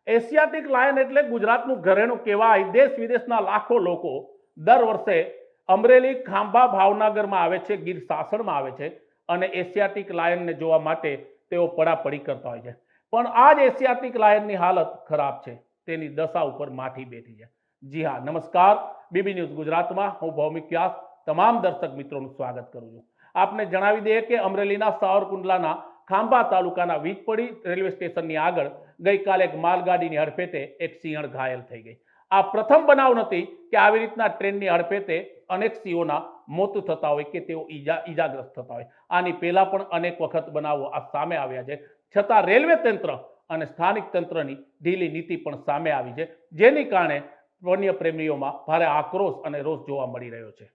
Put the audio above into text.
Asiatic lion એટલે ગુજરાતનું ઘરેણું કહેવાય। દેશ વિદેશના લાખો લોકો દર વર્ષે અમરેલી, ખાંભા, ભાવનગરમાં આવે છે, ગીર સાસણમાં આવે છે અને એશિયાટિક લાયનને જોવા માટે તેઓ પડાપડી કરતા હોય છે। પણ આ જ એશિયાટિક લાયનની હાલત ખરાબ છે, તેની દશા ઉપર માઠી બેઠી છે। જી હા, નમસ્કાર, બીબી ન્યૂઝ ગુજરાતમાં હું ભૌમિક વ્યાસ તમામ દર્શક મિત્રોનું સ્વાગત કરું છું। આપને જણાવી દઈએ કે અમરેલીના સાવરકુંડલાના ખાંભા તાલુકાના વીજપડી રેલવે સ્ટેશનની આગળ ગઈકાલે એક માલગાડીની હડફેટે એક સિંહણ ઘાયલ થઈ ગઈ। આ પ્રથમ બનાવ નથી કે આવી રીતના ટ્રેનની હડફેટે અનેક સિંહોના મોત થતા હોય કે તેઓ ઈજાગ્રસ્ત થતા હોય। આની પહેલા પણ અનેક વખત બનાવો આ સામે આવ્યા છે, છતાં રેલવે તંત્ર અને સ્થાનિક તંત્રની ઢીલી નીતિ પણ સામે આવી છે, જેની કારણે વન્ય પ્રેમીઓમાં ભારે આક્રોશ અને રોષ જોવા મળી રહ્યો છે।